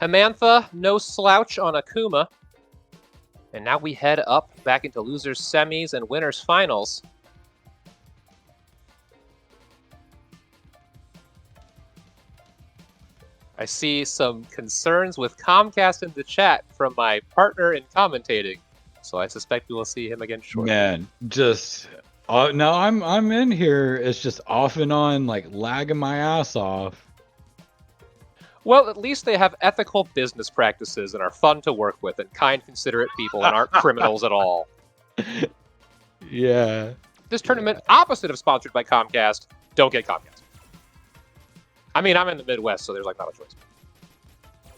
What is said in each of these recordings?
Hamantha, no slouch on Akuma. And now we head up back into losers semis and winners finals. I see some concerns with Comcast in the chat from my partner in commentating, so I suspect we will see him again shortly. Man, just no, I'm in here. It's just off and on, like lagging my ass off. Well, at least they have ethical business practices and are fun to work with and kind, considerate people and aren't criminals at all. Yeah. This tournament, opposite of sponsored by Comcast, don't get Comcast. I mean, I'm in the Midwest, so there's like not a choice.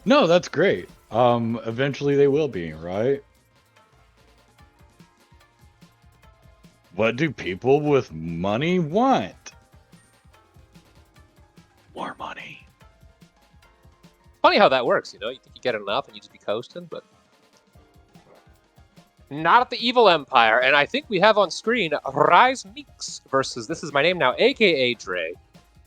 No, that's great. Eventually they will be, right? What do people with money want? More money. Funny how that works, you know? You think you get enough and you just be coasting, but not at the Evil Empire. And I think we have on screen Rise Meeks versus This Is My Name Now, aka Dre,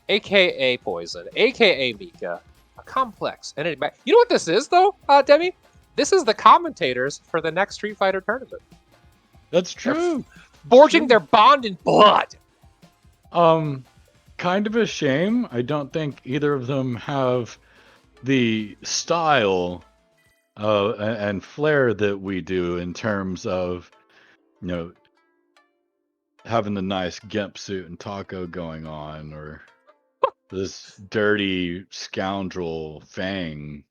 aka Poison, aka Mika. A complex and you know what this is, though, Demi? This is the commentators for the next Street Fighter tournament. That's true. Forging their bond in blood. Kind of a shame. I don't think either of them have the style and flair that we do in terms of, you know, having the nice gimp suit and taco going on, or this dirty scoundrel Fang.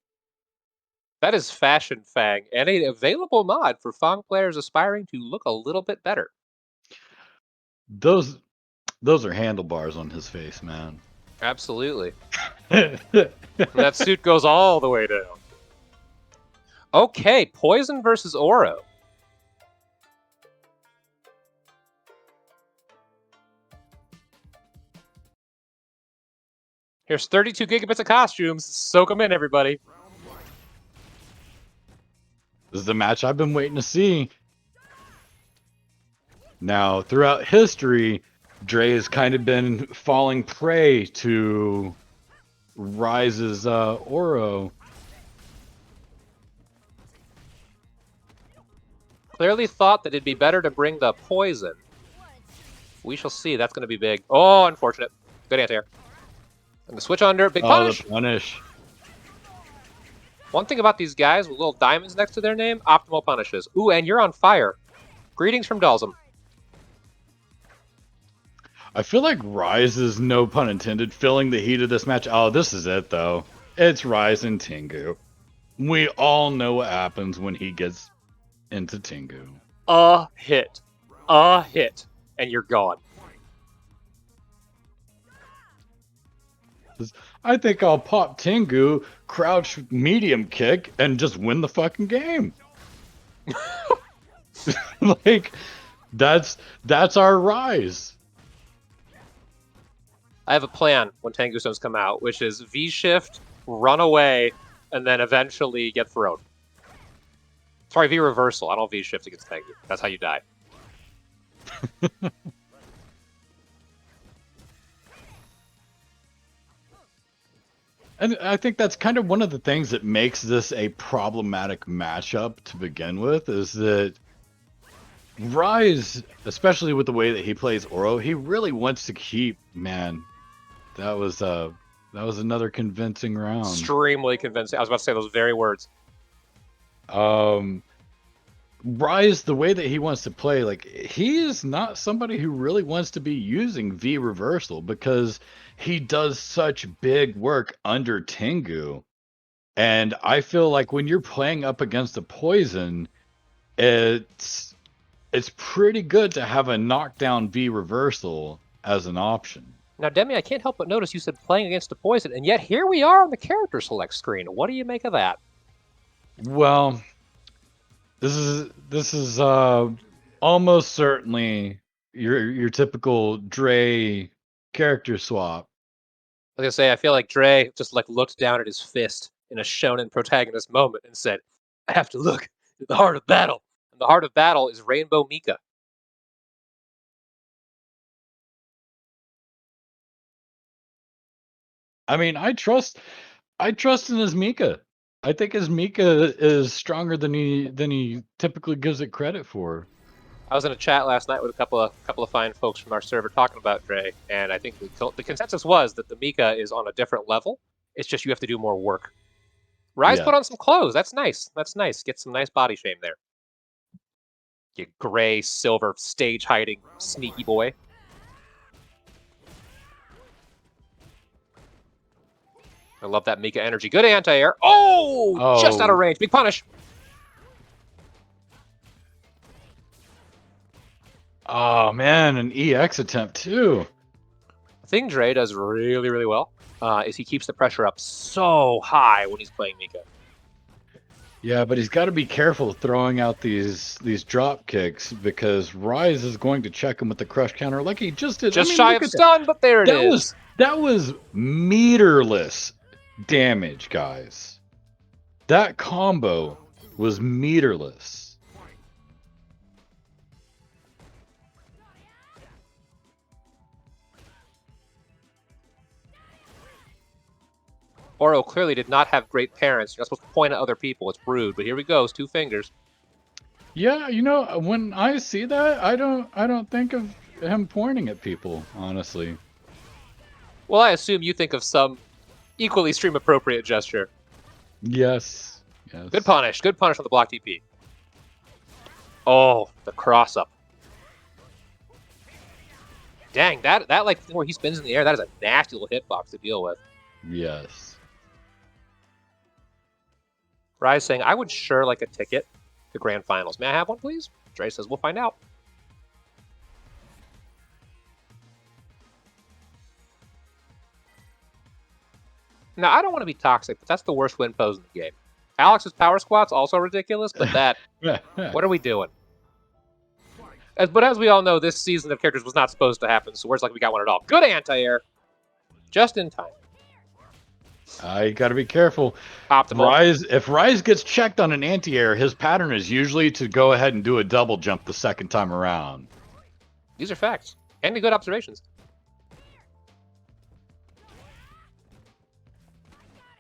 That is Fashion Fang, and an available mod for Fang players aspiring to look a little bit better. Those are handlebars on his face, man. Absolutely. That suit goes all the way down. Okay, Poison versus Oro. Here's 32 gigabits of costumes. Soak them in, everybody. This is the match I've been waiting to see. Now, throughout history, Dre has kind of been falling prey to Rise's Oro. Clearly thought that it'd be better to bring the poison. We shall see. That's going to be big. Oh, unfortunate. Good anti-air. And the switch under. Big punish. The punish. One thing about these guys with little diamonds next to their name, optimal punishes. Ooh, and you're on fire. Greetings from Dalsum. I feel like Rise is, no pun intended, feeling the heat of this match. Oh, this is it, though. It's Rise and Tengu. We all know what happens when he gets into Tengu. A hit. A hit. And you're gone. I think I'll pop Tengu, crouch medium kick, and just win the fucking game. Like, that's our Rise. I have a plan when Tengu Stones come out, which is V-shift, run away, and then eventually get thrown. Sorry, V-reversal. I don't V-shift against Tengu. That's how you die. And I think that's kind of one of the things that makes this a problematic matchup to begin with, is that Rise, especially with the way that he plays Oro, he really wants to keep, man, that was another convincing round. Extremely convincing. I was about to say those very words. Rise, the way that he wants to play, like, he is not somebody who really wants to be using V reversal because he does such big work under Tengu. And I feel like when you're playing up against a poison, it's pretty good to have a knockdown V reversal as an option. Now, Demi, I can't help but notice you said playing against a poison, and yet here we are on the character select screen. What do you make of that? Well, this is almost certainly your typical Dre character swap. I was gonna say, I feel like Dre just like looked down at his fist in a shonen protagonist moment and said, "I have to look at the heart of battle." And the heart of battle is Rainbow Mika. I mean, I trust in his Mika. I think his Mika is stronger than he typically gives it credit for. I was in a chat last night with a couple of fine folks from our server talking about Dre, and I think the consensus was that the Mika is on a different level. It's just you have to do more work. Rise Yeah. put on some clothes. That's nice. That's nice. Get some nice body shame there. You gray, silver, stage hiding, sneaky boy. I love that Mika energy. Good anti-air. Oh, just out of Oh. range. Big punish. Oh man, an EX attempt too. The thing Dre does really, really well is he keeps the pressure up so high when he's playing Mika. Yeah, but he's got to be careful throwing out these drop kicks because Rise is going to check him with the crush counter like he just did. Just I mean, shy look of at stun, but there it that. is. That was meterless damage, guys. That combo was meterless. Oro clearly did not have great parents. You're not supposed to point at other people. It's rude, but here he goes, 2 fingers. Yeah, you know, when I see that, I don't think of him pointing at people, honestly. Well, I assume you think of some equally stream appropriate gesture. Yes. Yes. Good punish. Good punish on the block TP. Oh, the cross up. Dang, that like where he spins in the air, that is a nasty little hitbox to deal with. Yes. Rise saying, I would sure like a ticket to Grand Finals. May I have one, please? Dre says, we'll find out. Now, I don't want to be toxic, but that's the worst win pose in the game. Alex's power squat's also ridiculous, but that, what are we doing? But as we all know, this season of characters was not supposed to happen, so where's like we got one at all. Good anti-air. Just in time. I got to be careful. Optimal. If Rise gets checked on an anti-air, his pattern is usually to go ahead and do a double jump the second time around. These are facts. And good observations.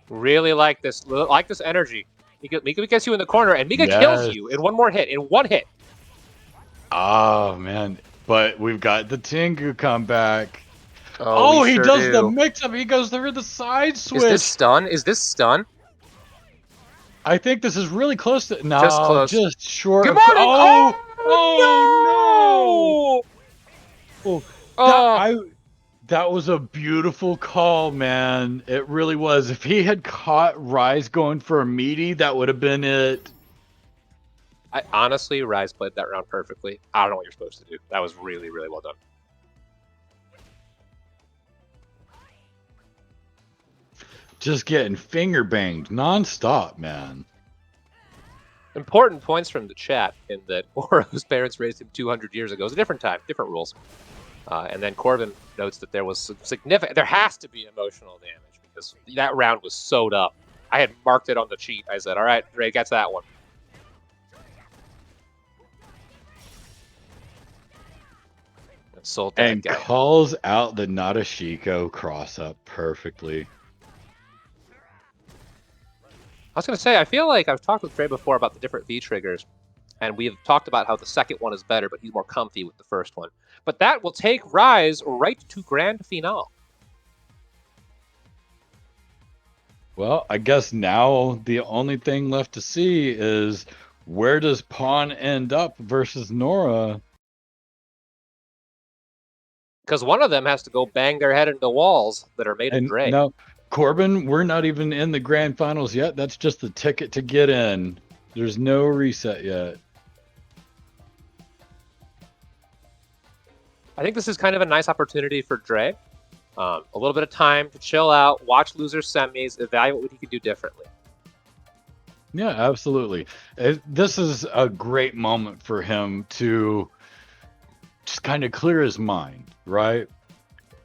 Really like this energy. Mika gets you in the corner, and Mika kills you in one more hit, in one hit. Oh, man. But we've got the Tengu comeback. Oh, he sure does do. the mix-up. He goes through the side switch. Is this stun? Is this stun? I think this is really close to... No, Just close. just short. Good morning! Oh, no! Oh, That was a beautiful call, man. It really was. If he had caught Rise going for a meaty, that would have been it. Honestly, Rise played that round perfectly. I don't know what you're supposed to do. That was really, really well done. Just getting finger banged nonstop, man. Important points from the chat in that Oro's parents raised him 200 years ago. It was a different time, different rules. And then Corbin notes that there was some significant... There has to be emotional damage because that round was sewed up. I had marked it on the cheat. I said, all right, Dre gets that one. And calls out the Nadashiko cross-up perfectly. I was going to say, I feel like I've talked with Dre before about the different V-triggers, and we've talked about how the second one is better, but he's more comfy with the first one. But that will take Rise right to Grand Finale. Well, I guess now the only thing left to see is where does Pawn end up versus Nora? Because one of them has to go bang their head into walls that are made of Dre. No, Corbin, we're not even in the grand finals yet. That's just the ticket to get in. There's no reset yet. I think this is kind of a nice opportunity for Dre. A little bit of time to chill out, watch loser semis, evaluate what he could do differently. Yeah, absolutely. This is a great moment for him to just kind of clear his mind, right?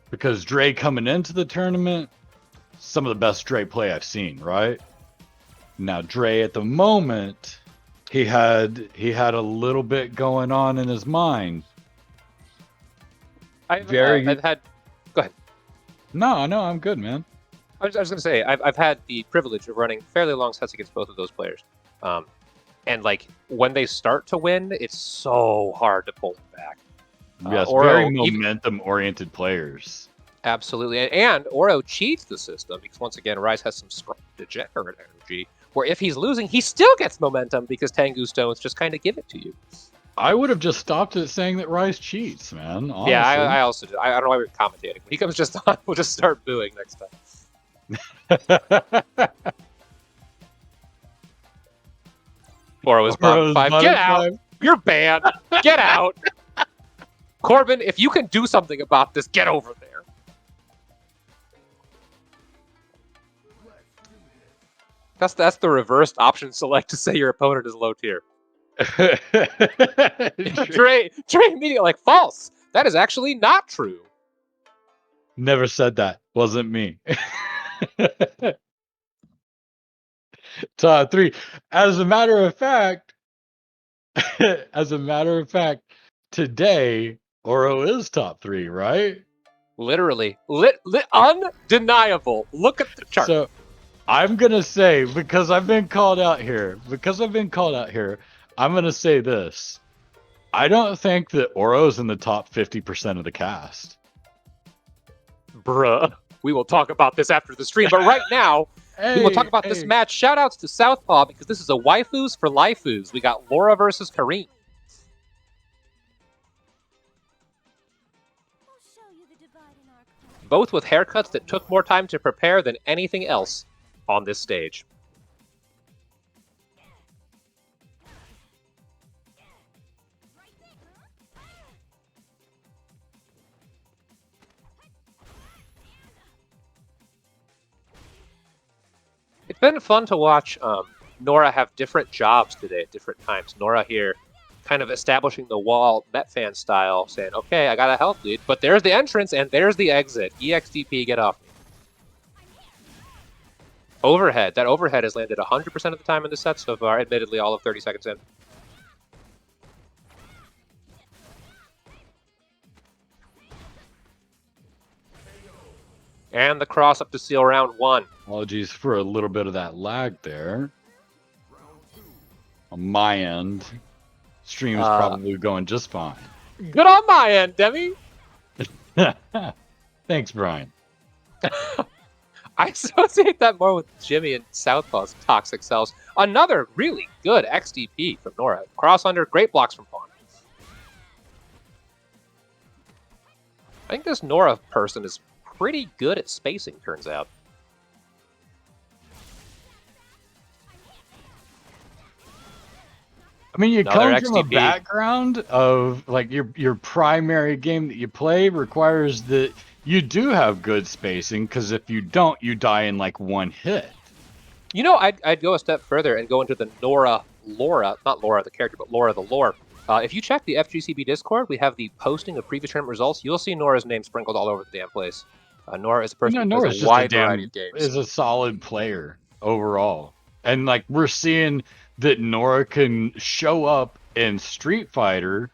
Because Dre coming into the tournament, some of the best Dre play I've seen, right? Now Dre at the moment, he had a little bit going on in his mind. I've had... Go ahead. No, I'm good, man. I was going to say, I've had the privilege of running fairly long sets against both of those players. And like when they start to win, it's so hard to pull them back. Yes, very Oro, momentum-oriented players. absolutely. And Oro cheats the system because, once again, Rise has some strong degenerate energy, where if he's losing, he still gets momentum because Tengu Stones just kind of give it to you. I would have just stopped at saying that Rise cheats, man. Honestly. Yeah, I also do. I don't know why we're commentating. When he comes just on, we'll just start booing next time. Oro is bottom 5. Get out! You're banned! Get out! Corbin, if you can do something about this, get over there. That's the reversed option select to say your opponent is low tier. Dre immediately like, false! That is actually not true. Never said that. Wasn't me. Top 3. As a matter of fact, today Oro is top 3, right? Literally, undeniable. Look at the chart. So I'm gonna say, because I've been called out here, I'm gonna say this. I don't think that Oro's in the top 50% of the cast. Bruh. We will talk about this after the stream, but right now, we will talk about this match. Shoutouts to Southpaw, because this is a waifus for lifus. We got Laura versus Kareem. Both with haircuts that took more time to prepare than anything else on this stage. It's been fun to watch Nora have different jobs today at different times. Nora here kind of establishing the wall Met fan style, saying, okay, I got a health lead, but there's the entrance and there's the exit. EXDP, get off me. Overhead. That overhead has landed 100% of the time in the set so far, admittedly all of 30 seconds in. And the cross up to seal round 1. Apologies for a little bit of that lag there. On my end, stream is probably going just fine. Good on my end, Demi. Thanks, Brian. I associate that more with Jimmy and Southpaw's toxic selves. Another really good XDP from Nora. Cross under, great blocks from Pawn. I think this Nora person is pretty good at spacing, turns out. I mean, you come from a background of, like, your primary game that you play requires that you do have good spacing, because if you don't, you die in, like, one hit. You know, I'd go a step further and go into the Nora Laura, not Laura the character, but Laura the lore. If you check the FGCB Discord, we have the posting of previous tournament results. You'll see Nora's name sprinkled all over the damn place. Nora is a person who plays a wide variety of games. Is a solid player overall. And, like, we're seeing that Nora can show up in Street Fighter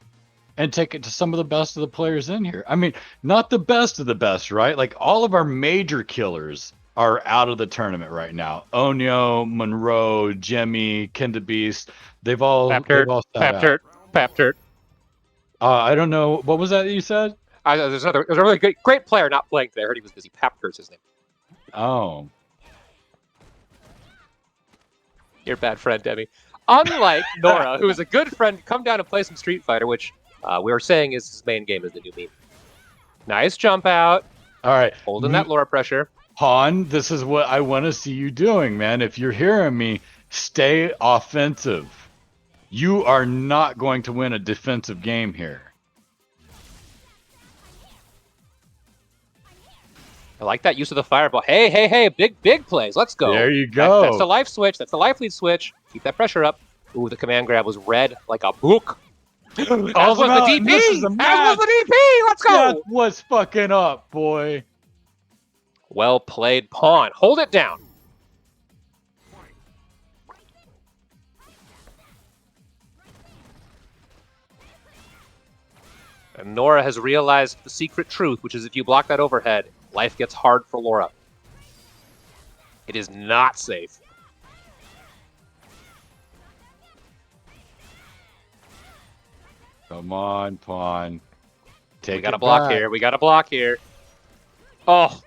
and take it to some of the best of the players in here. I mean, not the best of the best, right? Like, all of our major killers are out of the tournament right now. Onyo, Monroe, Jimmy, Kenda Beast, they've all sat out. Paptert. I don't know. What was that you said? There's a really great player not playing today. I heard he was busy. Paptert's his name. Oh. Your bad friend, Demi. Unlike Nora, who is a good friend, come down and play some Street Fighter, which we were saying is his main game is the new meme. Nice jump out. All right. Holding that Laura pressure. Han, this is what I want to see you doing, man. If you're hearing me, stay offensive. You are not going to win a defensive game here. I like that use of the fireball. Hey, big plays. Let's go. There you go. That's the life switch. That's the life lead switch. Keep that pressure up. Ooh, the command grab was red like a book. As was the DP. As was the DP. Let's go. That was fucking up, boy. Well played, Pawn. Hold it down. And Nora has realized the secret truth, which is if you block that overhead, life gets hard for Laura. It is not safe. Come on, pawn. Take We got it a block back. here. We got a block here. Oh.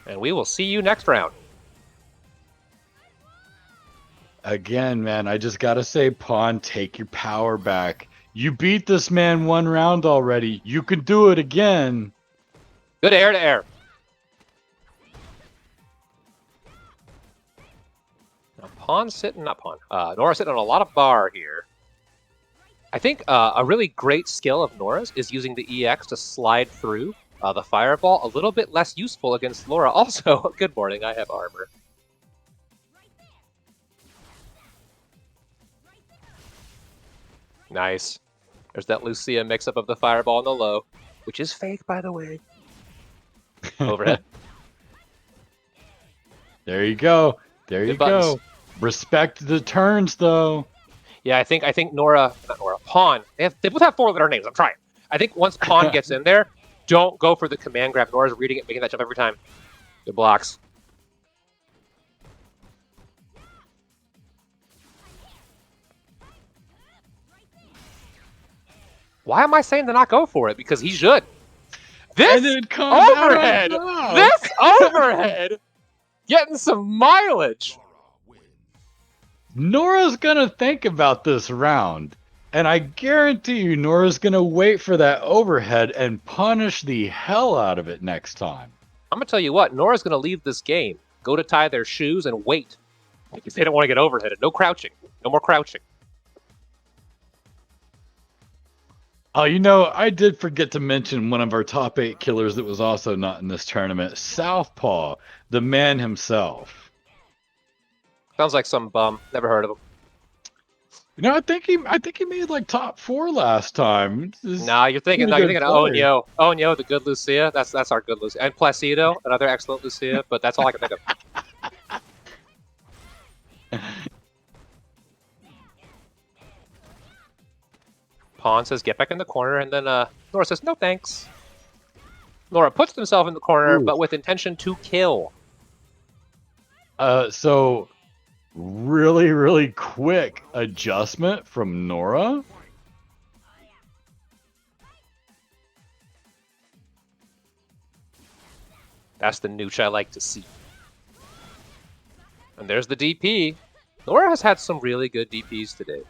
And we will see you next round. Again, man, I just gotta say, pawn, take your power back. You beat this man 1 round already. You can do it again. Good air to air. Now, pawn sitting, not pawn. Nora sitting on a lot of bar here. I think a really great skill of Nora's is using the EX to slide through the fireball. A little bit less useful against Laura. Also, good morning, I have armor. Nice. There's that Lucia mix-up of the fireball and the low, which is fake, by the way. Overhead. There you go. There you go. Respect the turns, though. Yeah, I think Nora, not Nora, Pawn. They both have 4-letter names. I'm trying. I think once Pawn gets in there, don't go for the command grab. Nora's reading it, making that jump every time. Good blocks. Why am I saying to not go for it? Because he should. This overhead! This overhead! Getting some mileage! Nora's gonna think about this round. And I guarantee you Nora's gonna wait for that overhead and punish the hell out of it next time. I'm gonna tell you what, Nora's gonna leave this game, go to tie their shoes and wait. Because they don't want to get overheaded. No crouching. No more crouching. Oh, you know, I did forget to mention one of our top 8 killers that was also not in this tournament. Southpaw, the man himself. Sounds like some bum. Never heard of him. You know, I think he made like top 4 last time. Nah, you're thinking Owen Yo. Owen Yo, the good Lucia. That's our good Lucia. And Placido, another excellent Lucia, but that's all I can think of. Pawn says, get back in the corner, and then Nora says, no thanks. Nora puts himself in the corner, but with intention to kill. So really, really quick adjustment from Nora. That's the nooch I like to see. And there's the DP. Nora has had some really good DPs today.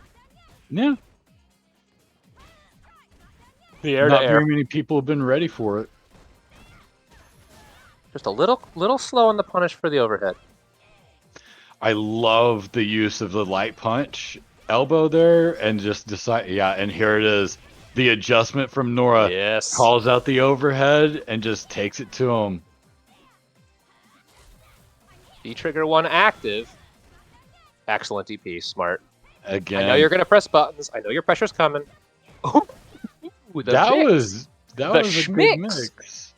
Yeah. The air Not to air. very many people have been ready for it. Just a little slow on the punish for the overhead. I love the use of the light punch elbow there and just decide. Yeah, and here it is. The adjustment from Nora. Yes. Calls out the overhead and just takes it to him. D-trigger 1 active. Excellent DP. Smart. Again. I know you're going to press buttons. I know your pressure's coming. That was a good mix.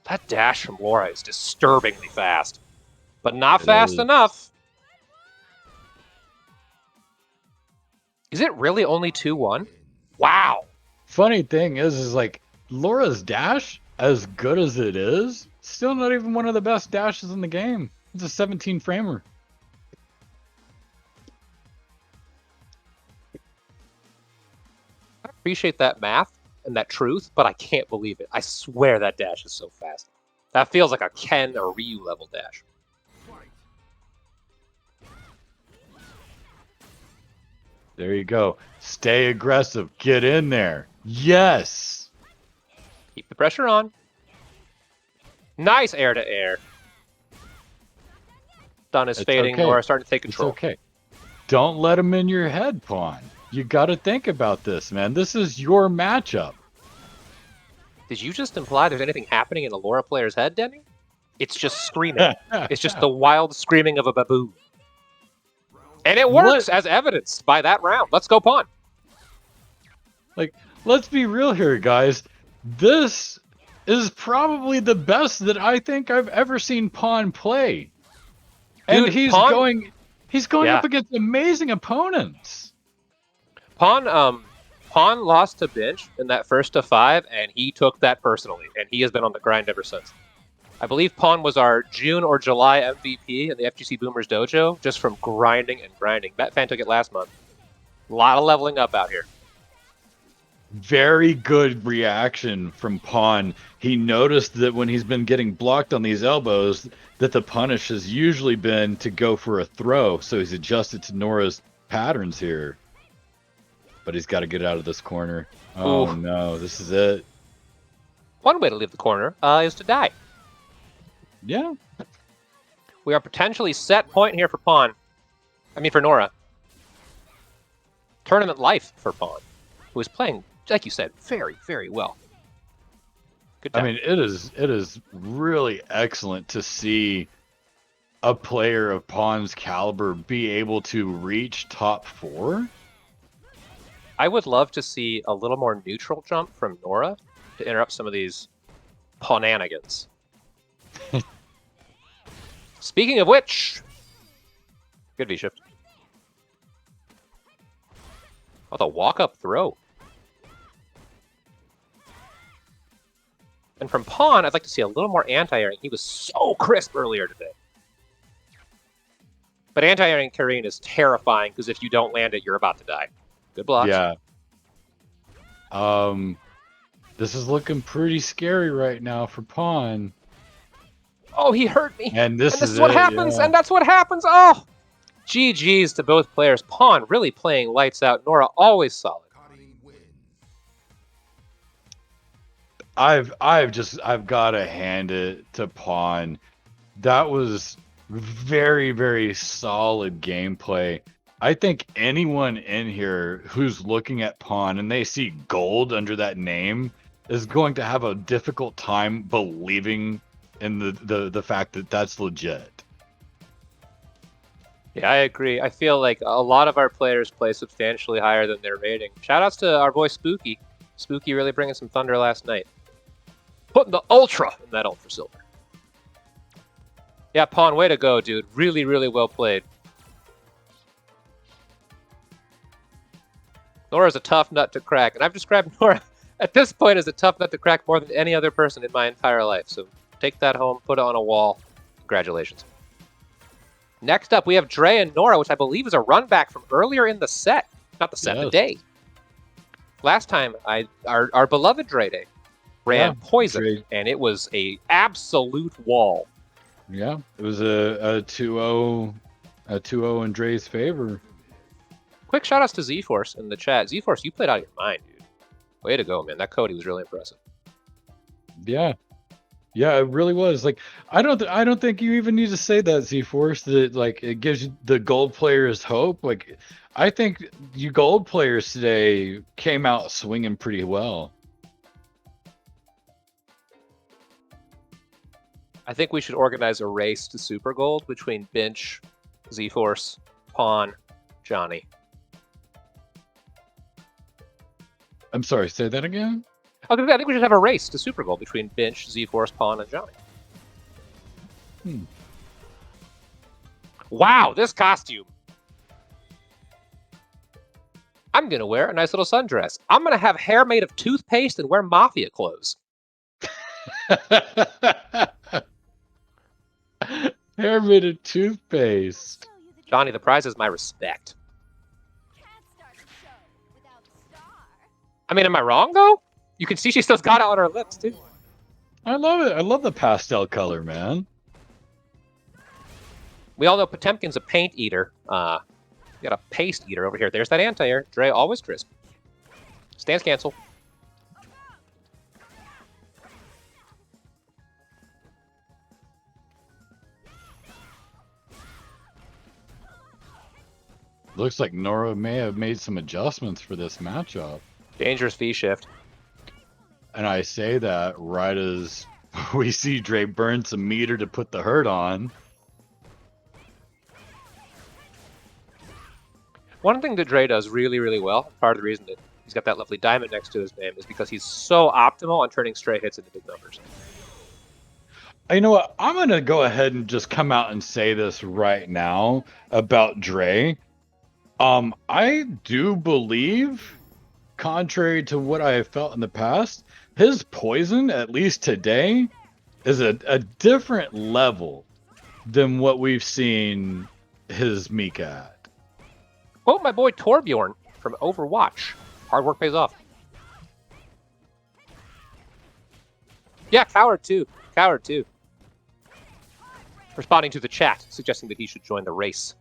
That dash from Laura is disturbingly fast, but not fast enough. Is it really only 2-1? Wow. Funny thing is like Laura's dash, as good as it is, still not even one of the best dashes in the game. It's a 17 framer. I appreciate that math and that truth, but I can't believe it. I swear that dash is so fast. That feels like a Ken or Ryu level dash. There you go. Stay aggressive. Get in there. Yes. Keep the pressure on. Nice air to air. Stun is fading. Okay. Nora starting to take control. It's okay. Don't let him in your head, Pawn. You got to think about this, man. This is your matchup. Did you just imply there's anything happening in a Laura player's head, Denny? It's just screaming. It's just the wild screaming of a baboon. And it works, as evidenced by that round. Let's go, Pawn. Like, let's be real here, guys. This is probably the best that I think I've ever seen Pawn play. And Dude, he's going up against amazing opponents. Pawn lost to Bench in that first to 5, and he took that personally, and he has been on the grind ever since. I believe Pawn was our June or July MVP in the FGC Boomers Dojo, just from grinding and grinding. Batfan took it last month. A lot of leveling up out here. Very good reaction from Pawn. He noticed that when he's been getting blocked on these elbows, that the punish has usually been to go for a throw, so he's adjusted to Nora's patterns here. But he's got to get out of this corner. Oh, Ooh. no, this is it. One way to leave the corner is to die. Yeah. We are potentially set point here for Pawn. I mean, for Nora. Tournament life for Pawn, who is playing, like you said, very, very well. Good job. I mean, it is really excellent to see a player of Pawn's caliber be able to reach top 4. I would love to see a little more neutral jump from Nora to interrupt some of these Pawnanigans. Speaking of which, good V-shift. Oh, the walk-up throw. And from Pawn, I'd like to see a little more anti-airing. He was so crisp earlier today. But anti-airing Kareem is terrifying because if you don't land it, you're about to die. Good blocks. Yeah. This is looking pretty scary right now for Pawn. Oh, he hurt me. And this is what it, happens. yeah. And that's what happens. Oh, GG's to both players. Pawn really playing lights out. Nora always solid. I've got to hand it to Pawn. That was very, very solid gameplay. I think anyone in here who's looking at Pawn and they see gold under that name is going to have a difficult time believing in the fact that that's legit. Yeah, I agree. I feel like a lot of our players play substantially higher than their rating. Shoutouts to our boy Spooky. Spooky really bringing some thunder last night. Putting the Ultra in that Ultra Silver. Yeah, Pawn, way to go, dude. Really, really well played. Nora's a tough nut to crack, and I've described Nora at this point as a tough nut to crack more than any other person in my entire life. So take that home, put it on a wall. Congratulations. Next up, we have Dre and Nora, which I believe is a run back from earlier in the set. Not the set, the day. Last time, our beloved Dre Day ran Poison, Dre. And it was a absolute wall. Yeah, it was a 2-0 in Dre's favor. Quick shout-outs to Z-Force in the chat. Z-Force, you played out of your mind, dude. Way to go, man. That Cody was really impressive. Yeah. Yeah, it really was. Like, I don't think you even need to say that, Z-Force, that like it gives the gold players hope. Like, I think you gold players today came out swinging pretty well. I think we should organize a race to Super Gold between Binch, Z-Force, Pawn, Johnny. I'm sorry, say that again? I think we should have a race to Super Gold between Binch, Z-Force, Pawn, and Johnny. Wow, this costume. I'm going to wear a nice little sundress. I'm going to have hair made of toothpaste and wear mafia clothes. Hair made of toothpaste. Johnny, the prize is my respect. I mean, am I wrong, though? You can see she still got it on her lips, too. I love it. I love the pastel color, man. We all know Potemkin's a paint eater. We got a paste eater over here. There's that anti-air. Dre, always crisp. Stance cancel. Looks like Nora may have made some adjustments for this matchup. Dangerous V-shift. And I say that right as we see Dre burn some meter to put the hurt on. One thing that Dre does really, really well, part of the reason that he's got that lovely diamond next to his name, is because he's so optimal on turning stray hits into big numbers. You know what? I'm going to go ahead and just come out and say this right now about Dre. I do believe, contrary to what I have felt in the past, his poison, at least today, is a different level than what we've seen his Mika at. Quote my boy Torbjorn from Overwatch. Hard work pays off. Yeah, Coward too. Coward too. Responding to the chat, suggesting that he should join the race.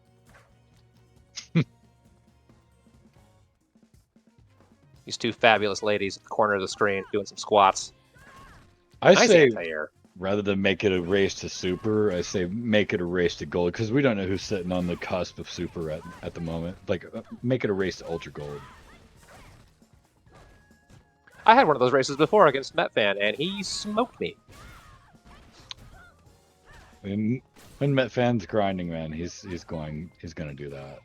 These two fabulous ladies at the corner of the screen doing some squats. I Nice say, anti-air. rather than make it a race to super, I say make it a race to gold, because we don't know who's sitting on the cusp of super at the moment. Like, make it a race to ultra gold. I had one of those races before against Metfan, and he smoked me. And when Metfan's grinding, man, he's gonna do that.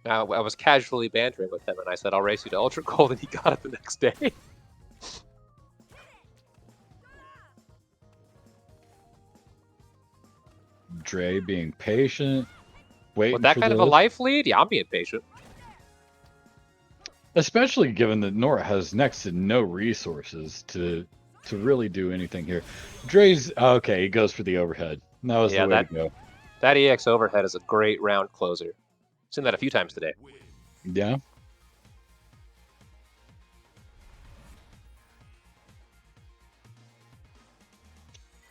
Now, I was casually bantering with him, and I said, I'll race you to Ultra Gold, and he got it the next day. Dre being patient, waiting With that for kind of a life lead, yeah, I'm being patient. Especially given that Nora has next to no resources to really do anything here. Dre's okay, he goes for the overhead. That was the way to go. That EX overhead is a great round closer. Seen that a few times today. Yeah.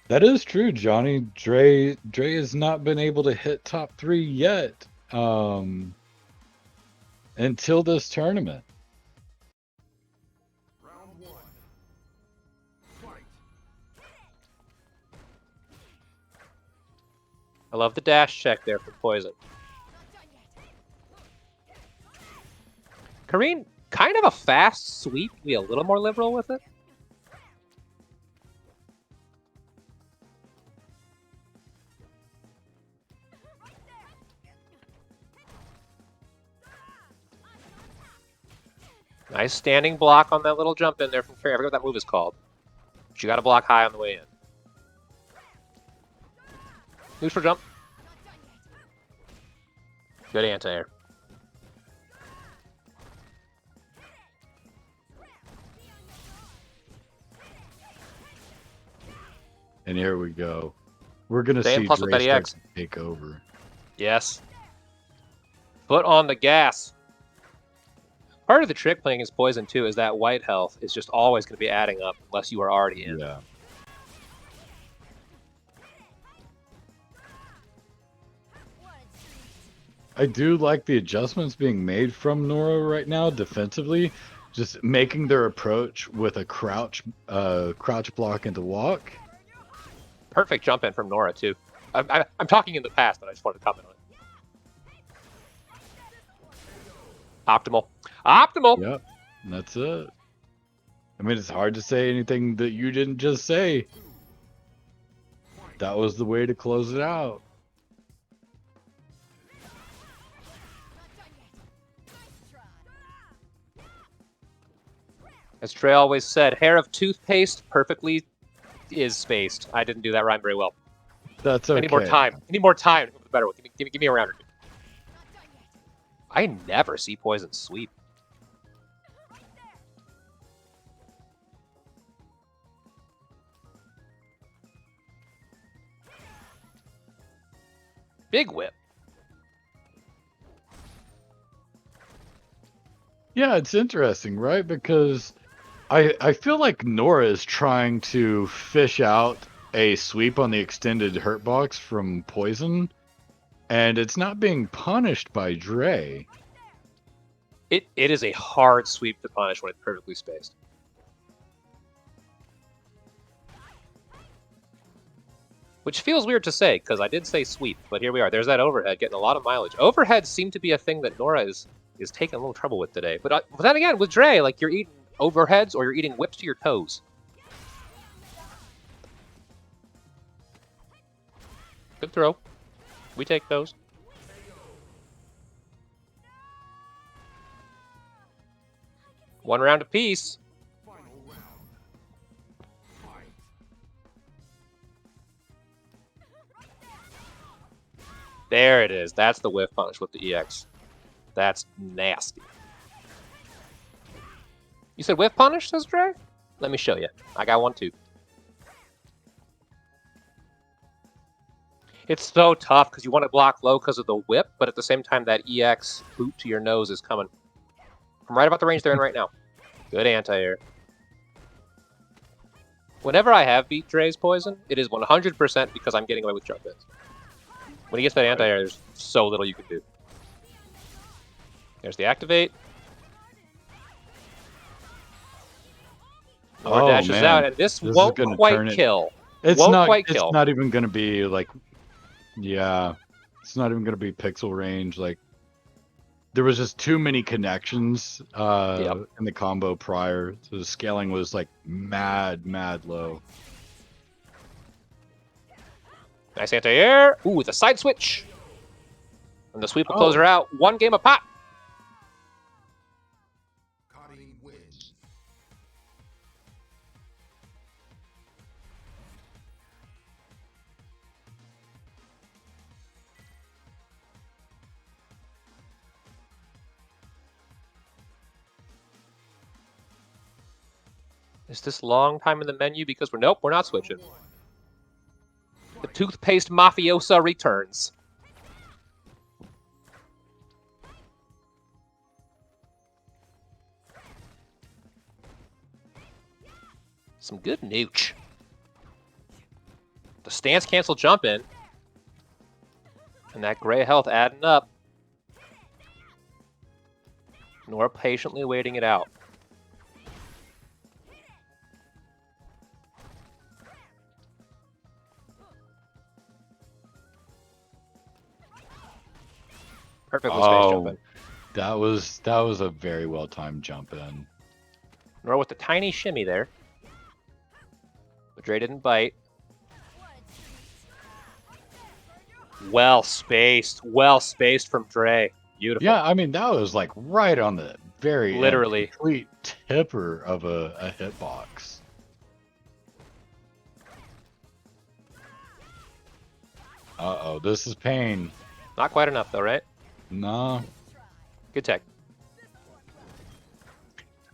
That is true, Johnny. Dre has not been able to hit top 3 yet. Until this tournament. I love the dash check there for Poison. Kareem, kind of a fast sweep. Be a little more liberal with it. Nice standing block on that little jump in there from Kareem. I forget what that move is called. But you got to block high on the way in. Loose for jump. Good anti-air. And here we go. We're going to see plus with Dre that start EX. to take over. Yes. Foot on the gas. Part of the trick playing against Poison, too, is that white health is just always going to be adding up unless you are already in. Yeah. I do like the adjustments being made from Nora right now defensively. Just making their approach with a crouch block into walk. Perfect jump in from Nora, too. I'm talking in the past, but I just wanted to comment on it. Optimal. Optimal! Yep, that's it. I mean, it's hard to say anything that you didn't just say. That was the way to close it out. As Trey always said, hair of toothpaste perfectly is spaced. I didn't do that rhyme very well. That's okay. I need more time. I need more time to come up with a better one. Give me a round or two. I never see Poison sweep. Big whip. Yeah, it's interesting, right? Because I feel like Nora is trying to fish out a sweep on the extended hurt box from Poison, and it's not being punished by Dre. It is a hard sweep to punish when it's perfectly spaced. Which feels weird to say, because I did say sweep, but here we are. There's that overhead, getting a lot of mileage. Overheads seem to be a thing that Nora is taking a little trouble with today. But then again, with Dre, like, you're eating overheads or you're eating whips to your toes. Good throw. We take those. One round apiece. There it is. That's the whiff punish with the EX. That's nasty. You said whiff punish, says Dre? Let me show you. I got one too. It's so tough because you want to block low because of the whip, but at the same time, that EX boot to your nose is coming from right about the range they're in right now. Good anti-air. Whenever I have beat Dre's poison, it is 100% because I'm getting away with jump ins. When he gets that anti-air, there's so little you can do. There's the activate. Nora dashes out, and this won't quite kill. It's not even going to be like, yeah, it's not even going to be pixel range. Like, there was just too many connections in the combo prior, so the scaling was like mad low. Nice anti-air. Ooh, with a side switch. And the sweep will close her out. 1 game a pop. Kareem wins. Is this long time in the menu? Because we're not switching. The toothpaste mafiosa returns. Some good nooch. The stance cancel jump in. And that gray health adding up. Nora patiently waiting it out. Perfectly spaced jump in. That was a very well timed jump in. Nora with the tiny shimmy there. But Dre didn't bite. Well spaced from Dre. Beautiful. Yeah, I mean, that was like right on the very literally complete tipper of a hitbox. Uh-oh, this is pain. Not quite enough though, right? No. Good tech.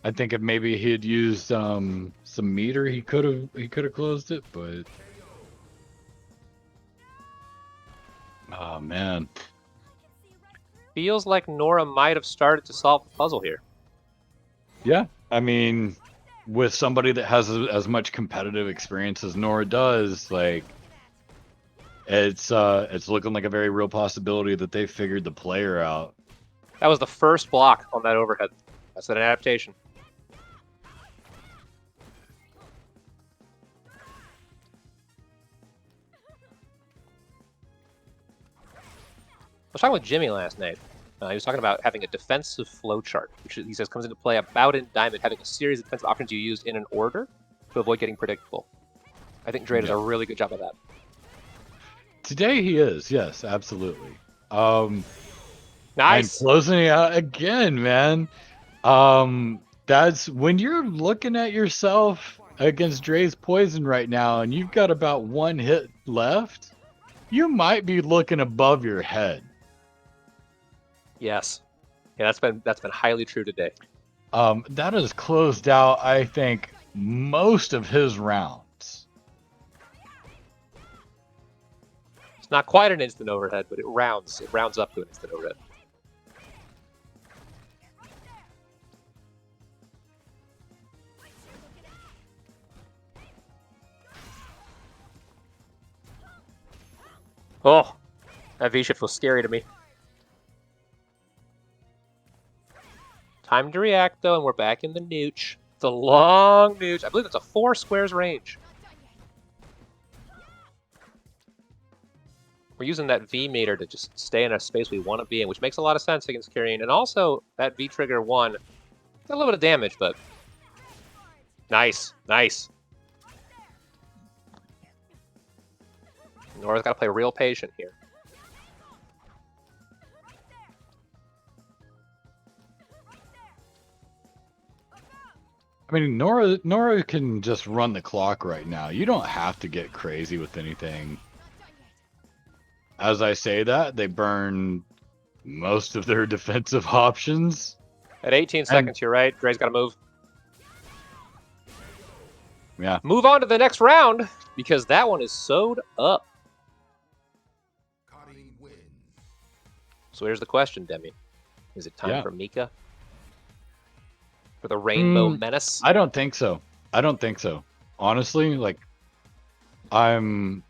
I think if maybe he had used some meter, he could have closed it, but oh man. Feels like Nora might have started to solve the puzzle here. Yeah, I mean, with somebody that has as much competitive experience as Nora does, like it's looking like a very real possibility that they figured the player out. That was the first block on that overhead. That's an adaptation. I was talking with Jimmy last night. He was talking about having a defensive flowchart, which he says comes into play about in Diamond, having a series of defensive options you use in an order to avoid getting predictable. I think Dre does a really good job of that. Today he is, yes, absolutely. Nice. I'm closing it out again, man. That's when you're looking at yourself against Dre's poison right now, and you've got about 1 hit left. You might be looking above your head. Yes. Yeah, that's been highly true today. That has closed out, I think, most of his rounds. It's not quite an instant overhead, but it rounds up to an instant overhead. Oh, that V-shift was scary to me. Time to react, though, and we're back in the nooch. It's a long nooch. I believe it's a 4 squares range. We're using that V meter to just stay in a space we want to be in, which makes a lot of sense against Kareem. And also, that V trigger 1, got a little bit of damage, but nice. Nora's got to play real patient here. I mean, Nora can just run the clock right now. You don't have to get crazy with anything. As I say that, they burn most of their defensive options. At 18 seconds, you're right. Dre's got to move. Yeah. Move on to the next round, because that one is sewed up. So here's the question, Demi. Is it time Yeah. for Mika? For the Rainbow Menace? I don't think so. I don't think so. Honestly, like I'm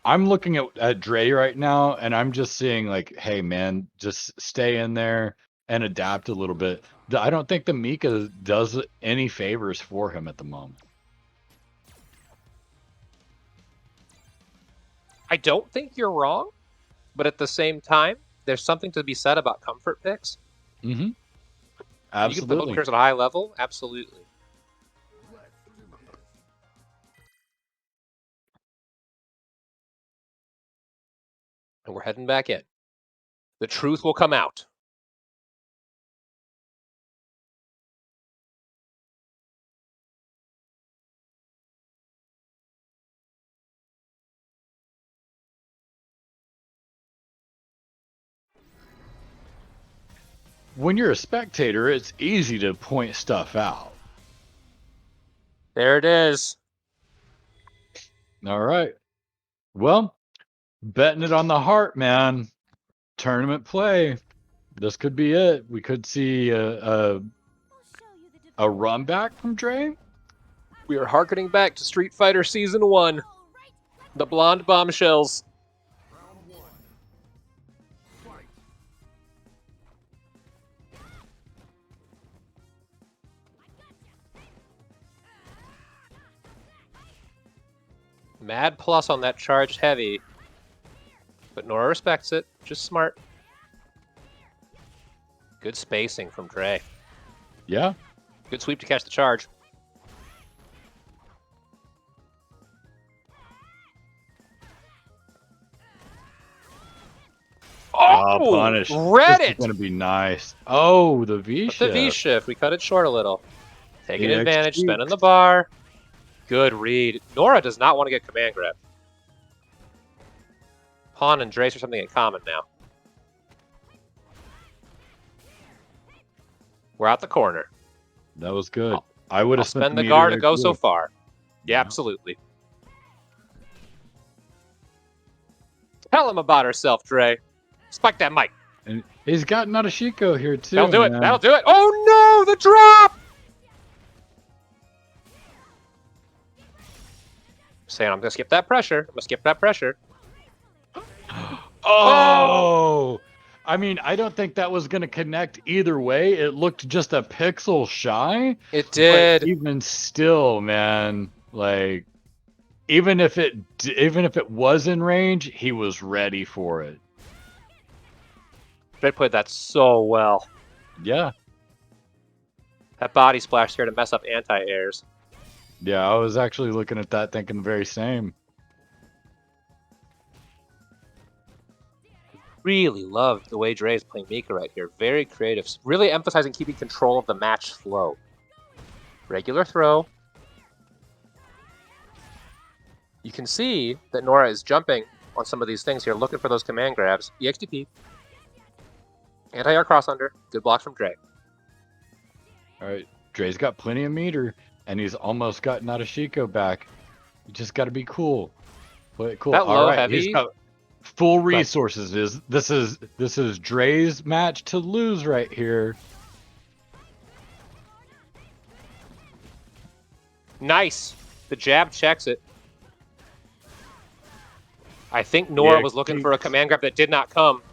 looking at Dre right now, and I'm just seeing like, hey man, just stay in there and adapt a little bit. I don't think the Mika does any favors for him at the moment. I don't think you're wrong, but at the same time, there's something to be said about comfort picks. Mm-hmm. You can play both Absolutely. players at a high level, absolutely. And we're heading back in. The truth will come out. When you're a spectator, it's easy to point stuff out. There it is. All right. Well, betting it on the heart, man. Tournament play. This could be it. We could see a run back from Dre. We are harkening back to Street Fighter Season 1. The blonde bombshells. Round one. Fight. Mad plus on that charged heavy. But Nora respects it. Just smart. Good spacing from Dre. Yeah. Good sweep to catch the charge. Oh, punish. read This it! is going to be nice. Oh, the V But the V shift. shift, we cut it short a little. Taking EX advantage, cheeks. spinning the bar. Good read. Nora does not want to get command grab. Pawn and Drace are something in common now. We're out the corner. That was good. I'll- I would I'll have spent spend the meter guard to there go so too. far. Yeah, Yeah. absolutely. Tell him about herself, Dre. Spike that mic. And he's got Nadashiko here too. That'll do it. man. That'll do it. Oh no, the drop! Saying I'm gonna skip that pressure. I'm gonna skip that pressure. Oh! I mean, I don't think that was going to connect either way. It looked just a pixel shy. It did. But even still, man, like even if it was in range, he was ready for it. Dre played that so well. Yeah. That body splash here to mess up anti-airs. Yeah, I was actually looking at that thinking the very same. Really loved the way Dre is playing Mika right here. Very creative. Really emphasizing keeping control of the match flow. Regular throw. You can see that Nora is jumping on some of these things here, looking for those command grabs. EXTP. Anti-air cross under. Good blocks from Dre. All right, Dre's got plenty of meter, and he's almost got Nadashiko back. You just got to be cool. Play it cool. That All low right, heavy- he's got full resources. This is Dre's match to lose right here. Nice. The jab checks it. I think Nora Yeah, was looking for a command grab that did not come.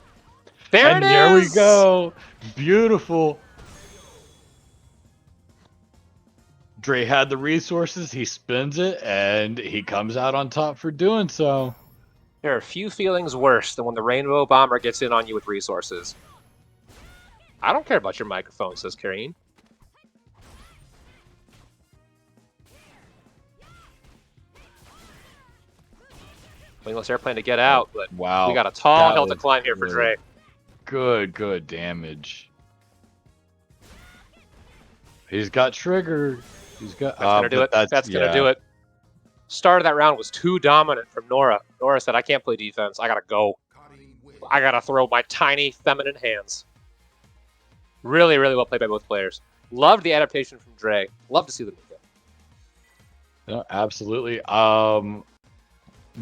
There And it is! there we go. Beautiful. Dre had the resources. He spins it, and he comes out on top for doing so. There are few feelings worse than when the Rainbow Bomber gets in on you with resources. I don't care about your microphone, says Kareem. Wingless airplane to get out, but Wow. we got a tall That hill to was climb here for good. Dre. Good damage. He's got trigger. He's got. That's gonna do it. That's gonna do it. Start of that round was too dominant from Nora. Nora said, I can't play defense. I gotta go. Kareem wins. I gotta throw my tiny feminine hands. Really, really well played by both players. Loved the adaptation from Dre. Love to see the Mika. No, absolutely.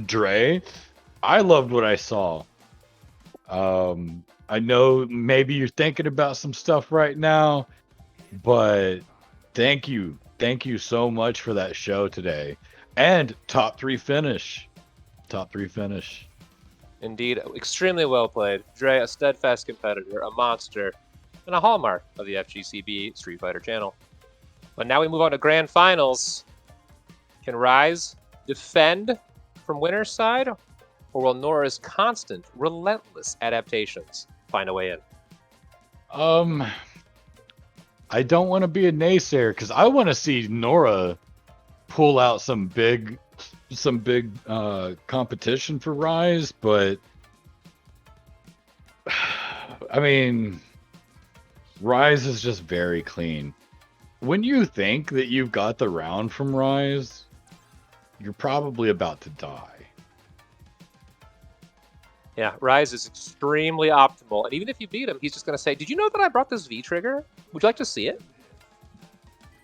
Dre, I loved what I saw. I know maybe you're thinking about some stuff right now, but thank you. Thank you so much for that show today. And top 3 finish. Top 3 finish. Indeed, extremely well played. Dre, a steadfast competitor, a monster, and a hallmark of the FGCB Street Fighter channel. But now we move on to grand finals. Can Rise defend from winner's side, or will Nora's constant, relentless adaptations find a way in? I don't want to be a naysayer because I want to see Nora pull out some big competition for Rise, but I mean, Rise is just very clean. When you think that you've got the round from Rise, you're probably about to die. Yeah, Rise is extremely optimal. And even if you beat him, he's just going to say, "Did you know that I brought this V trigger? Would you like to see it?"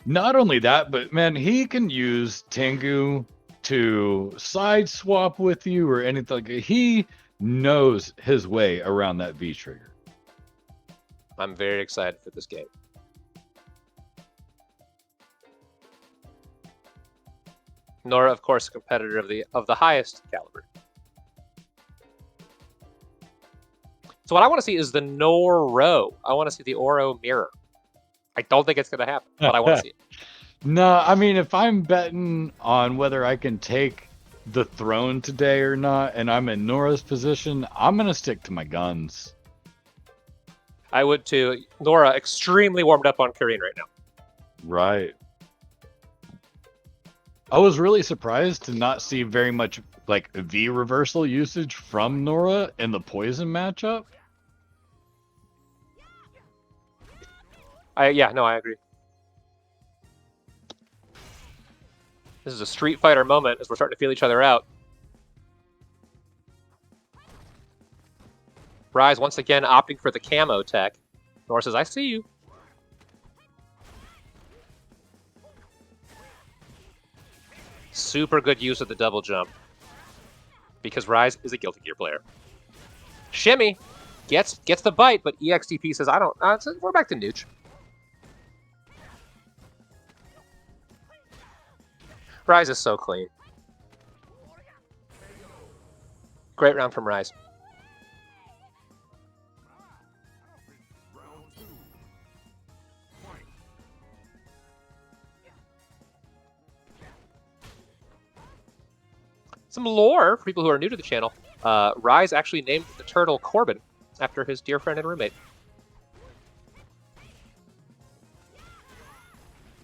Not only that, but man, he can use Tengu to side swap with you or anything. He knows his way around that V trigger. I'm very excited for this game. Nora, of course, a competitor of the highest caliber. So what I want to see is the Noro. I want to see the Oro mirror. I don't think it's going to happen, but I want to see it. No, I mean, if I'm betting on whether I can take the throne today or not, and I'm in Nora's position, I'm going to stick to my guns. I would too. Nora, extremely warmed up on Kareem right now. Right. I was really surprised to not see very much like V reversal usage from Nora in the poison matchup. I agree. This is a Street Fighter moment as we're starting to feel each other out. Rise once again opting for the camo tech. Nora says, "I see you." Super good use of the double jump. Because Rise is a Guilty Gear player. Shimmy gets the bite, but EXTP says, "I don't." We're back to Nooch. Rise is so clean. Great round from Rise. Round 2. Fight. Some lore for people who are new to the channel. Rise actually named the turtle Corbin after his dear friend and roommate.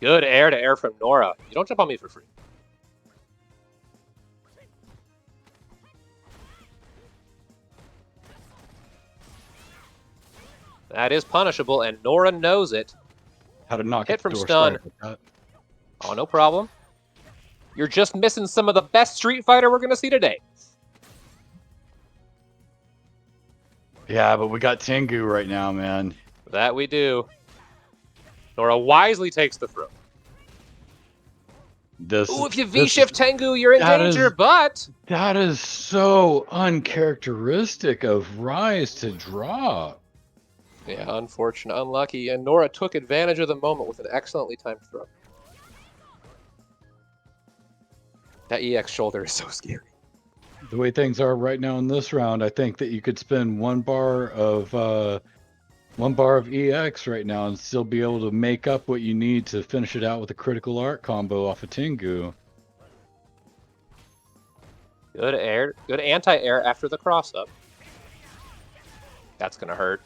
Good air to air from Nora. You don't jump on me for free. That is punishable, and Nora knows it. How to knock Hit it from door stun. strike like that. Oh, no problem. You're just missing some of the best Street Fighter we're going to see today. Yeah, but we got Tengu right now, man. That we do. Nora wisely takes the throw. Ooh, if you V-shift Tengu, you're in danger, but... That is so uncharacteristic of Rise to drop. Yeah, unfortunate, unlucky, and Nora took advantage of the moment with an excellently timed throw. That EX shoulder is so scary. The way things are right now in this round, I think that you could spend one bar of EX right now and still be able to make up what you need to finish it out with a critical art combo off of Tengu. Good air, good anti-air after the cross-up. That's gonna hurt.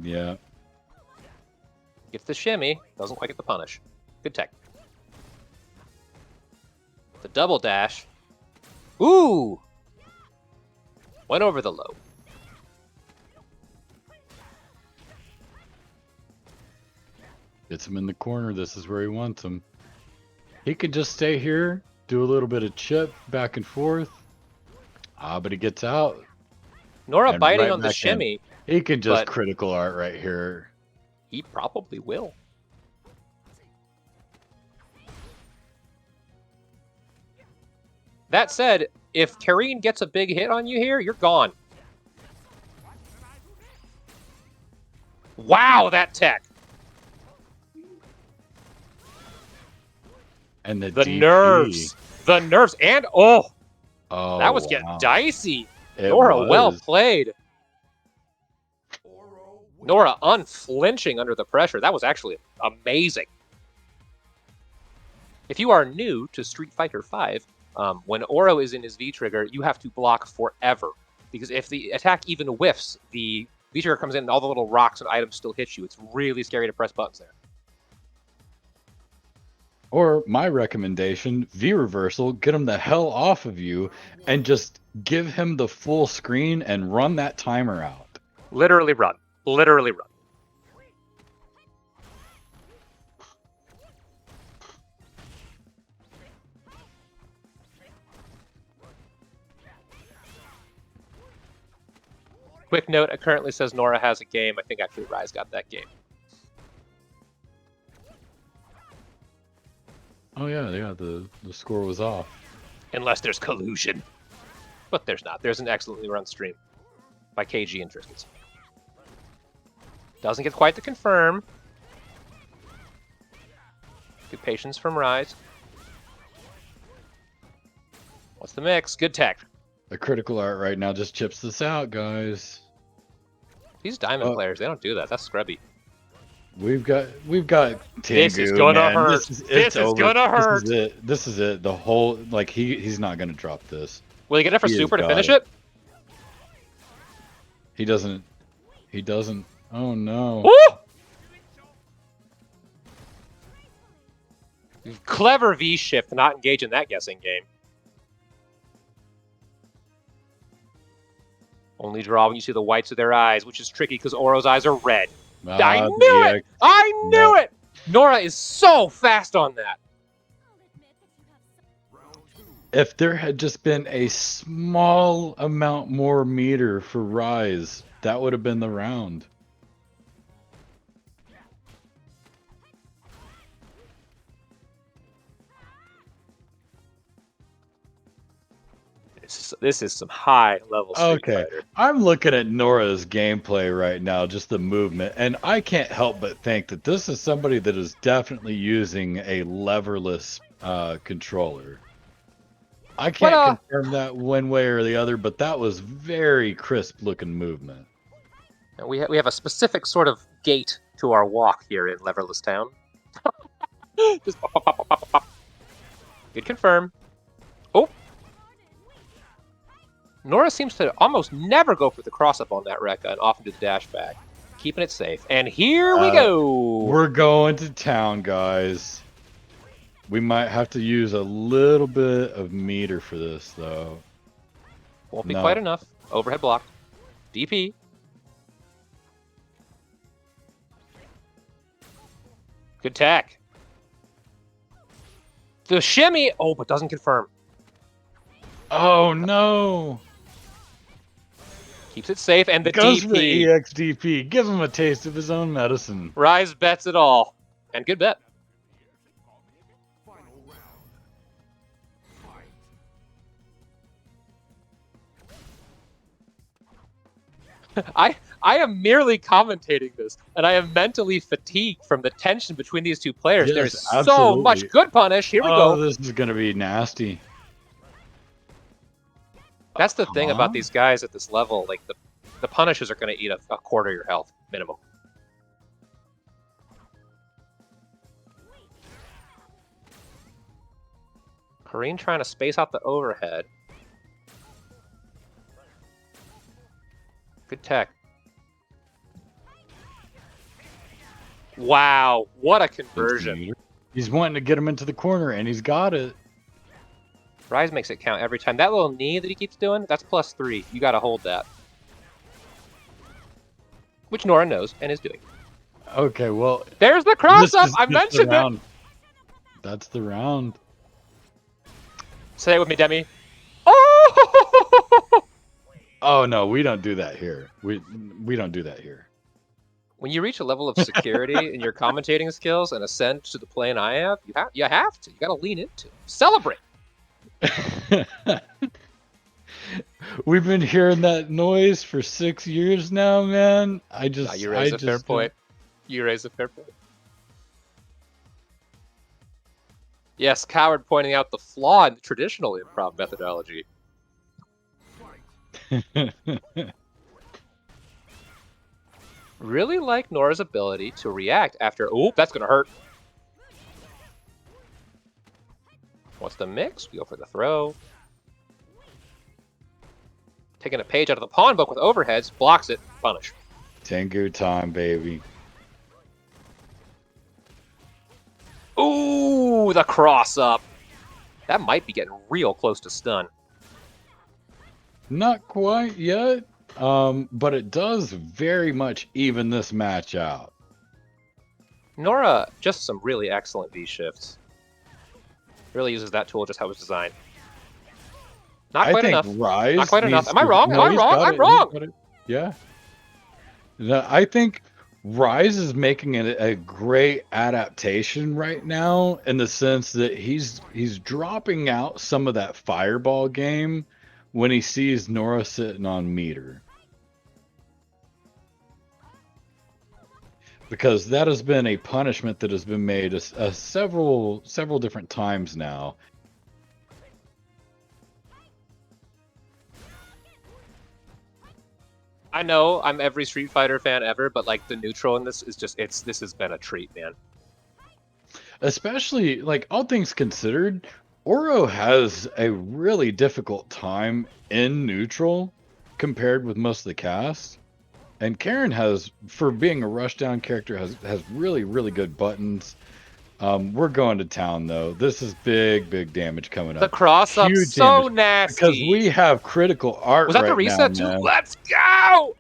Yeah. Gets the shimmy, doesn't quite get the punish. Good tech. The double dash. Ooh! Went over the low. Gets him in the corner. This is where he wants him. He could just stay here, do a little bit of chip back and forth. But he gets out. Nora and biting right on the back in. shimmy. He can just but critical art right here. He probably will. That said, if Kareem gets a big hit on you here, you're gone. Wow, that tech. And the DP. nerves. The nerves. And, Oh, that was getting wow. dicey. It Nora, was. well played. Nora unflinching under the pressure. That was actually amazing. If you are new to Street Fighter V, when Oro is in his V-trigger, you have to block forever. Because if the attack even whiffs, the V-trigger comes in and all the little rocks and items still hit you. It's really scary to press buttons there. Or my recommendation, V reversal, get him the hell off of you and just give him the full screen and run that timer out. Literally run. Literally run. Quick note, it currently says Nora has a game. I think actually Rise got that game. Oh yeah, the score was off. Unless there's collusion. But there's not. There's an excellently run stream by KG and Triscuits. Doesn't get quite the confirm. Good patience from Rise. What's the mix? Good tech. The critical art right now just chips this out, guys. These diamond players, they don't do that. That's scrubby. We've got Tengu, This is gonna man. hurt. This is gonna hurt. This is it. This is it. The whole he's not gonna drop this. Will he get it for He super to has finish got it? He doesn't. He doesn't. Oh no. Woo! Clever V shift to not engage in that guessing game. Only draw when you see the whites of their eyes, which is tricky because Oro's eyes are red. I knew it! I knew it! Nora is so fast on that. If there had just been a small amount more meter for Rise, that would have been the round. This is some high level Street Fighter. I'm looking at Nora's gameplay right now, just the movement, and I can't help but think that this is somebody that is definitely using a leverless controller. I can't confirm that one way or the other, but that was very crisp looking movement. And we have a specific sort of gait to our walk here in Leverless Town. Just pop, pop, pop, pop, pop, pop. Good confirm. Oh! Nora seems to almost never go for the cross-up on that Rekka and off into the dash back. Keeping it safe. And here we go! We're going to town, guys. We might have to use a little bit of meter for this, though. Won't be quite enough. Overhead blocked. DP. Good tech. The shimmy! Oh, but doesn't confirm. Oh, no! Keeps it safe, and the Goes DP. for the EXDP. Give him a taste of his own medicine. Rise bets it all. And good bet. Final round. Fight. I am merely commentating this, and I am mentally fatigued from the tension between these two players. Yes, There's so absolutely. much good punish. Here we Oh, go. this is going to be nasty. That's the thing about these guys at this level. Like, the punishes are going to eat a quarter of your health, minimum. Kareem trying to space out the overhead. Good tech. Wow, what a conversion. He's wanting to get him into the corner, and he's got it. Rise makes it count every time. That little knee that he keeps doing, that's +3. You got to hold that. Which Nora knows and is doing. Okay, well... There's the cross-up! I mentioned it! That's the round. Say it with me, Demi. Oh! Oh, no, we don't do that here. We don't do that here. When you reach a level of security in your commentating skills and ascend to the plane I have, you have to. You got to lean into it. Celebrate! We've been hearing that noise for 6 years now, man. You raise a fair point. You raise a fair point. Yes, Coward pointing out the flaw in the traditional improv methodology. Really like Nora's ability to react after... Oop, that's going to hurt. What's the mix? We go for the throw. Taking a page out of the pawn book with overheads. Blocks it. Punish. Tengu time, baby. Ooh, the cross up. That might be getting real close to stun. Not quite yet, but it does very much even this match out. Nora, just some really excellent V-shifts. Really uses that tool just how it was designed. Not quite enough. Rise Not quite enough. needs Am I to- wrong? no, Am I he's wrong? got I'm it. wrong. He's got it. Yeah. No, I think Rise is making it a great adaptation right now in the sense that he's dropping out some of that fireball game when he sees Nora sitting on meter. Because that has been a punishment that has been made several different times now. I know I'm every Street Fighter fan ever, but like the neutral in this is just this has been a treat, man. Especially, like, all things considered, Oro has a really difficult time in neutral compared with most of the cast. And Karen has, for being a rushdown character, has really, really good buttons. We're going to town, though. This is big damage coming up. The cross up Huge so damage. nasty. Because we have critical art Was that right the reset now, too? man. Let's go!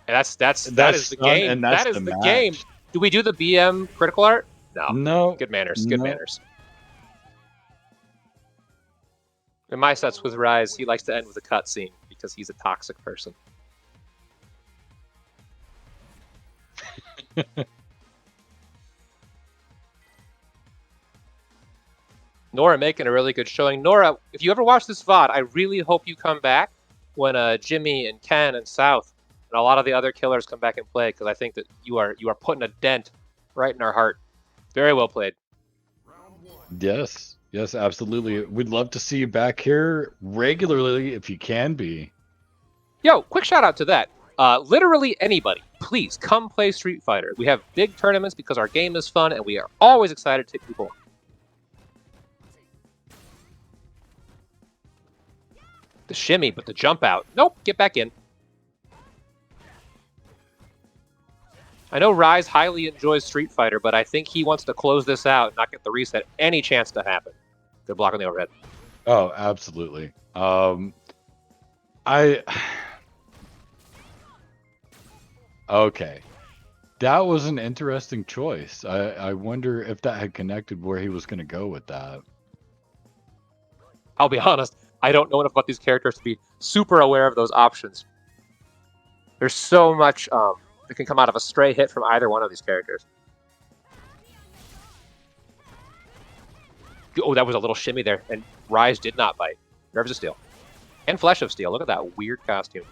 And that is the stun, game. and that's That is the the match. game. Do we do the BM critical art? No. No. Good manners. Good No. manners. In my sets with Rise, he likes to end with a cutscene because he's a toxic person. Nora making a really good showing. Nora, if you ever watch this VOD, I really hope you come back when Jimmy and Ken and South and a lot of the other killers come back and play, because I think that you are putting a dent right in our heart. Very well played. Yes, absolutely. We'd love to see you back here regularly if you can be. Yo, quick shout out to that. Literally anybody, please come play Street Fighter. We have big tournaments because our game is fun, and we are always excited to take people on. The shimmy, but the jump out. Nope, get back in. I know Rise highly enjoys Street Fighter, but I think he wants to close this out and not get the reset any chance to happen. Good block on the overhead. Oh, absolutely. Okay. That was an interesting choice. I wonder if that had connected where he was going to go with that. I'll be honest, I don't know enough about these characters to be super aware of those options. There's so much that can come out of a stray hit from either one of these characters. Oh, that was a little shimmy there, and Rise did not bite. Nerves of Steel. And Flesh of Steel. Look at that weird costume.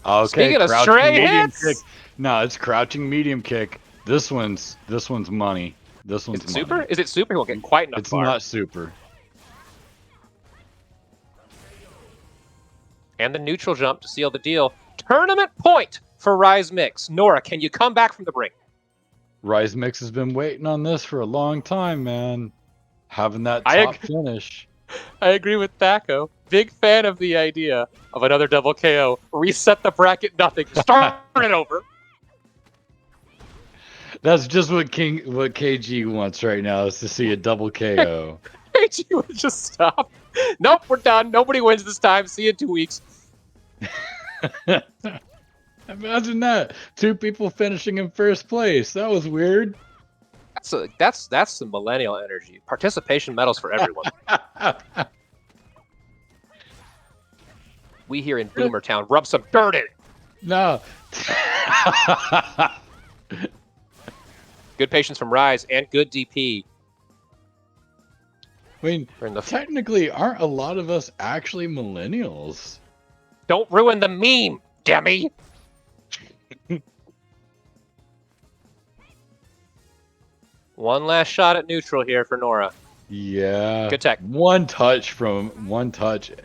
Okay, Speaking of crouching stray medium hits! kick. No, it's crouching medium kick. This one's money. This one's Is it money. super? Is it super? He won't get quite enough It's bar. not super. And the neutral jump to seal the deal. Tournament point for Rise Mix. Nora, can you come back from the brink? Rise Mix has been waiting on this for a long time, man. Having that top finish. I agree with Thaco. Big fan of the idea of another double KO. Reset the bracket, nothing. Start it over. That's just what KG wants right now, is to see a double KO. KG would just stop. Nope, we're done. Nobody wins this time. See you in 2 weeks. Imagine that. 2 people finishing in first place. That was weird. That's some millennial energy. Participation medals for everyone. We here in Boomertown rub some dirt in it. No. Good patience from Rise and good DP. I mean, We're in the technically, aren't a lot of us actually millennials? Don't ruin the meme, Demi. One last shot at neutral here for Nora. Yeah. Good tech. One touch.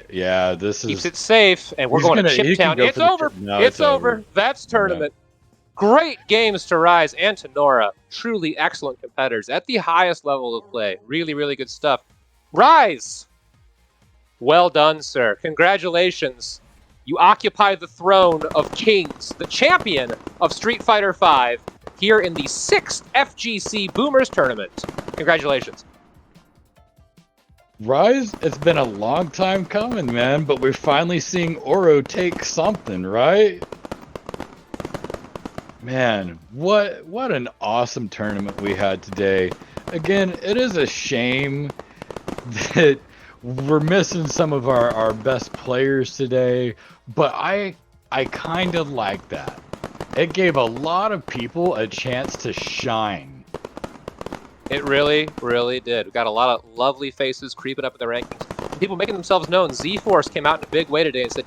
Yeah, this Keeps is. it safe, and we're He's going to gonna. Chip He can Town. go It's for the over. chip. No, It's over. That's Yeah. tournament. Great games to Rise and to Nora. Truly excellent competitors at the highest level of play. Really, really good stuff. Rise! Well done, sir. Congratulations. You occupy the throne of kings, the champion of Street Fighter V, here in the 6th FGC Boomers Tournament. Congratulations. Rise, it's been a long time coming, man, but we're finally seeing Oro take something, right? Man, what an awesome tournament we had today. Again, it is a shame that we're missing some of our best players today, but I kind of like that. It gave a lot of people a chance to shine. It really, really did. We've got a lot of lovely faces creeping up in the rankings. People making themselves known. Z-Force came out in a big way today and said,